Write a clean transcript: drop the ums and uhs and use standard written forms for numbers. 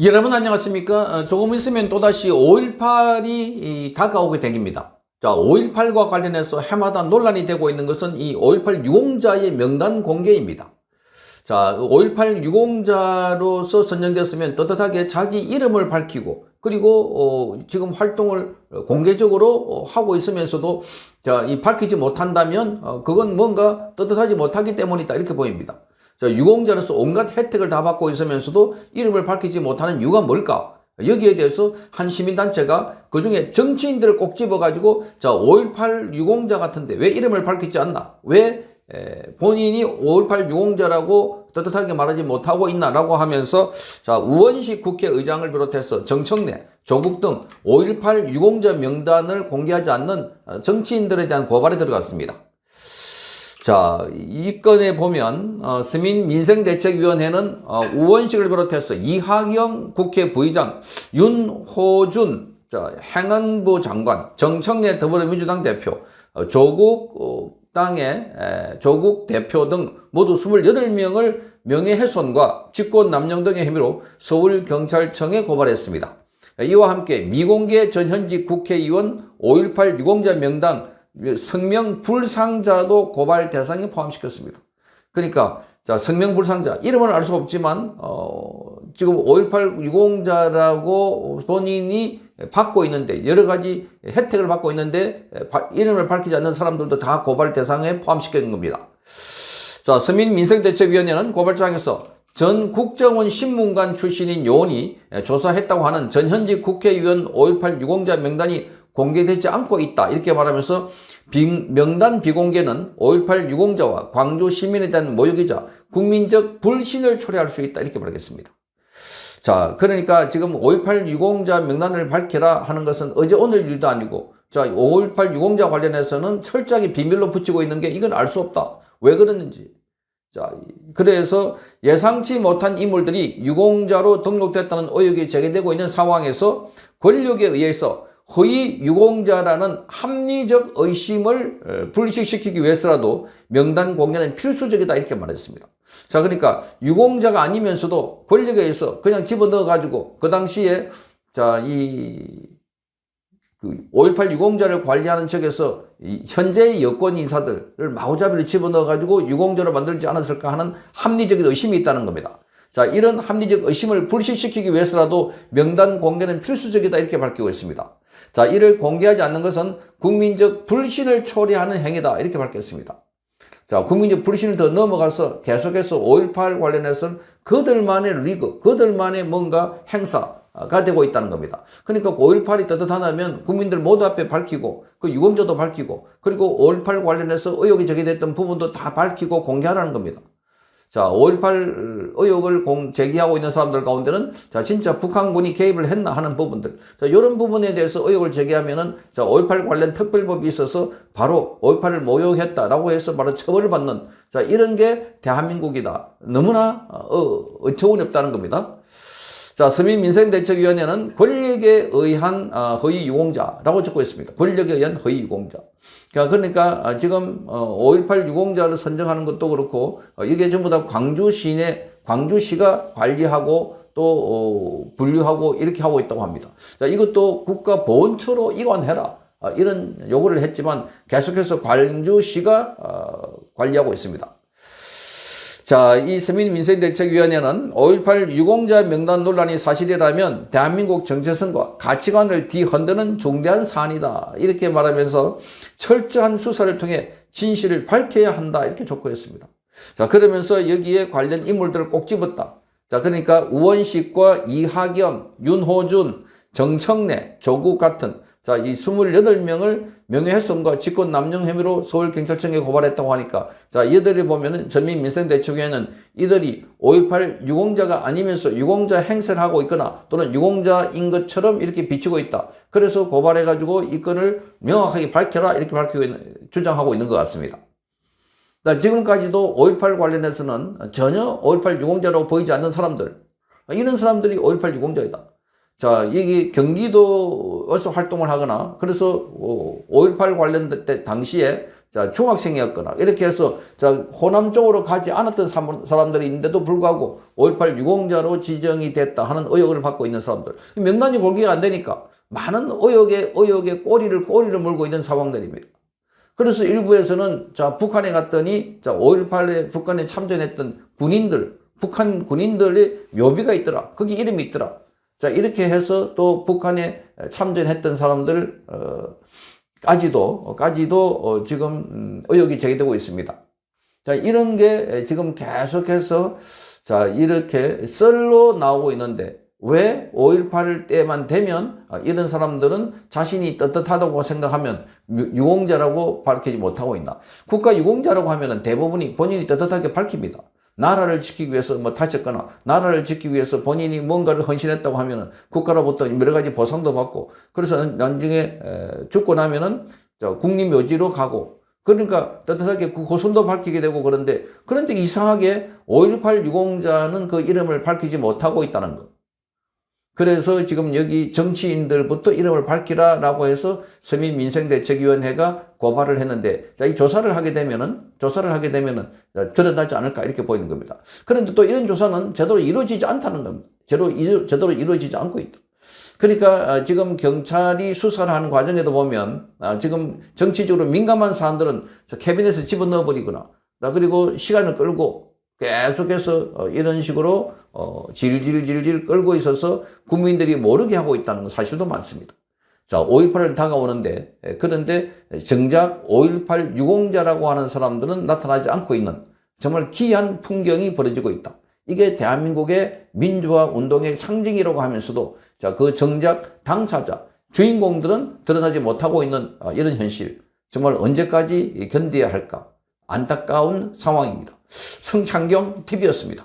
여러분 안녕하십니까? 조금 있으면 또다시 5.18이 다가오게 됩니다. 자, 5.18과 관련해서 해마다 논란이 되고 있는 것은 이 5.18 유공자의 명단 공개입니다. 자, 5.18 유공자로서 선정됐으면 떳떳하게 자기 이름을 밝히고 그리고 지금 활동을 공개적으로 하고 있으면서도 자, 이 밝히지 못한다면 그건 뭔가 떳떳하지 못하기 때문이다 이렇게 보입니다. 자, 유공자로서 온갖 혜택을 다 받고 있으면서도 이름을 밝히지 못하는 이유가 뭘까? 여기에 대해서 한 시민단체가 그 중에 정치인들을 꼭 집어가지고 자, 5.18 유공자 같은데 왜 이름을 밝히지 않나? 왜 본인이 5.18 유공자라고 떳떳하게 말하지 못하고 있나라고 하면서 자, 우원식 국회의장을 비롯해서 정청래, 조국 등 5.18 유공자 명단을 공개하지 않는 정치인들에 대한 고발에 들어갔습니다. 자, 이 건에 보면 서민민생대책위원회는 우원식을 비롯해서 이하경 국회 부의장, 윤호준 행안부 장관, 정청래 더불어민주당 대표, 조국 조국 대표 등 모두 28명을 명예훼손과 직권남용 등의 혐의로 서울경찰청에 고발했습니다. 이와 함께 미공개 전현직 국회의원 5.18 유공자 명단 성명 불상자도 고발 대상에 포함시켰습니다. 그러니까 자, 성명 불상자 이름은 알 수 없지만 지금 5.18 유공자라고 본인이 받고 있는데 여러 가지 혜택을 받고 있는데 이름을 밝히지 않는 사람들도 다 고발 대상에 포함시킨 겁니다. 자, 서민민생대책위원회는 고발장에서 전 국정원 신문관 출신인 요원이 조사했다고 하는 전현직 국회의원 5.18 유공자 명단이 공개되지 않고 있다 이렇게 말하면서 명단 비공개는 5.18 유공자와 광주 시민에 대한 모욕이자 국민적 불신을 초래할 수 있다 이렇게 말하겠습니다. 자, 그러니까 지금 5.18 유공자 명단을 밝혀라 하는 것은 어제 오늘 일도 아니고 자, 5.18 유공자 관련해서는 철저하게 비밀로 붙이고 있는 게 이건 알 수 없다. 왜 그러는지. 자, 그래서 예상치 못한 인물들이 유공자로 등록됐다는 의혹이 제기되고 있는 상황에서 권력에 의해서 허위 유공자라는 합리적 의심을 불식시키기 위해서라도 명단 공개는 필수적이다 이렇게 말했습니다. 자, 그러니까 유공자가 아니면서도 권력에 의해서 그냥 집어넣어가지고 그 당시에 자, 5.18 유공자를 관리하는 측에서 현재의 여권 인사들을 마구잡이로 집어넣어가지고 유공자로 만들지 않았을까 하는 합리적인 의심이 있다는 겁니다. 자, 이런 합리적 의심을 불식시키기 위해서라도 명단 공개는 필수적이다 이렇게 밝히고 있습니다. 자, 이를 공개하지 않는 것은 국민적 불신을 초래하는 행위다 이렇게 밝혔습니다. 자, 국민적 불신을 더 넘어가서 계속해서 5.18 관련해서는 그들만의 리그, 그들만의 뭔가 행사가 되고 있다는 겁니다. 그러니까 5.18이 떳떳하다면 국민들 모두 앞에 밝히고 그 유공자도 밝히고 그리고 5.18 관련해서 의혹이 제기됐던 부분도 다 밝히고 공개하라는 겁니다. 자, 5.18 의혹을 제기하고 있는 사람들 가운데는 자, 진짜 북한군이 개입을 했나 하는 부분들. 자, 이런 부분에 대해서 의혹을 제기하면은 자, 5.18 관련 특별법이 있어서 바로 5.18을 모욕했다라고 해서 바로 처벌을 받는 자, 이런 게 대한민국이다. 너무나 어처구니 없다는 겁니다. 자, 서민민생대책위원회는 권력에 의한 허위 유공자라고 적고 있습니다. 권력에 의한 허위 유공자. 그러니까 지금 5.18 유공자를 선정하는 것도 그렇고 이게 전부 다 광주시가 관리하고 또 분류하고 이렇게 하고 있다고 합니다. 자, 이것도 국가 보훈처로 이관해라. 이런 요구를 했지만 계속해서 광주시가 관리하고 있습니다. 자, 이 서민민생대책위원회는 5.18 유공자 명단 논란이 사실이라면 대한민국 정체성과 가치관을 뒤흔드는 중대한 사안이다. 이렇게 말하면서 철저한 수사를 통해 진실을 밝혀야 한다. 이렇게 촉구했습니다. 자, 그러면서 여기에 관련 인물들을 꼭 집었다. 자, 그러니까 우원식과 이하경, 윤호준, 정청래, 조국 같은 자, 이 28명을 명예훼손과 직권남용 혐의로 서울경찰청에 고발했다고 하니까 자, 이들이 보면은 전민민생대책위원회는 이들이 5.18 유공자가 아니면서 유공자 행세를 하고 있거나 또는 유공자인 것처럼 이렇게 비치고 있다. 그래서 고발해가지고 이 건을 명확하게 밝혀라 이렇게 주장하고 있는 것 같습니다. 지금까지도 5.18 관련해서는 전혀 5.18 유공자라고 보이지 않는 사람들, 이런 사람들이 5.18 유공자이다. 자, 이게 경기도에서 활동을 하거나, 그래서 5.18 관련된 당시에, 자, 중학생이었거나 이렇게 해서 자, 호남 쪽으로 가지 않았던 사람들이 있는데도 불구하고 5.18 유공자로 지정이 됐다 하는 의혹을 받고 있는 사람들. 명단이 공개가 안 되니까 많은 의혹에 꼬리를 물고 있는 상황들입니다. 그래서 일부에서는 자, 북한에 갔더니 자, 5.18에 북한에 참전했던 군인들, 북한 군인들의 묘비가 있더라. 거기 이름이 있더라. 자, 이렇게 해서 또 북한에 참전했던 사람들, 까지도 지금 의혹이 제기되고 있습니다. 자, 이런 게 지금 계속해서 자, 이렇게 썰로 나오고 있는데 왜 5.18 때만 되면 이런 사람들은 자신이 떳떳하다고 생각하면 유공자라고 밝히지 못하고 있나? 국가 유공자라고 하면은 대부분이 본인이 떳떳하게 밝힙니다. 나라를 지키기 위해서 뭐 다쳤거나 나라를 지키기 위해서 본인이 뭔가를 헌신했다고 하면은 국가로부터 여러 가지 보상도 받고 그래서 나중에 죽고 나면은 국립묘지로 가고 그러니까 떳떳하게 고순도 밝히게 되고 그런데 이상하게 5.18 유공자는 그 이름을 밝히지 못하고 있다는 것. 그래서 지금 여기 정치인들부터 이름을 밝히라라고 해서 서민민생대책위원회가 고발을 했는데, 자, 이 조사를 하게 되면은 드러나지 않을까 이렇게 보이는 겁니다. 그런데 또 이런 조사는 제대로 이루어지지 않다는 겁니다. 제대로 이루어지지 않고 있다. 그러니까 지금 경찰이 수사를 하는 과정에도 보면 지금 정치적으로 민감한 사안들은 캐비넷에 집어넣어 버리거나 그리고 시간을 끌고 계속해서 이런 식으로 질질 끌고 있어서 국민들이 모르게 하고 있다는 사실도 많습니다. 자, 5.18을 다가오는데 그런데 정작 5.18 유공자라고 하는 사람들은 나타나지 않고 있는 정말 기이한 풍경이 벌어지고 있다. 이게 대한민국의 민주화 운동의 상징이라고 하면서도 자, 그 정작 당사자, 주인공들은 드러나지 못하고 있는 이런 현실. 정말 언제까지 견뎌야 할까? 안타까운 상황입니다. 성창경 TV였습니다.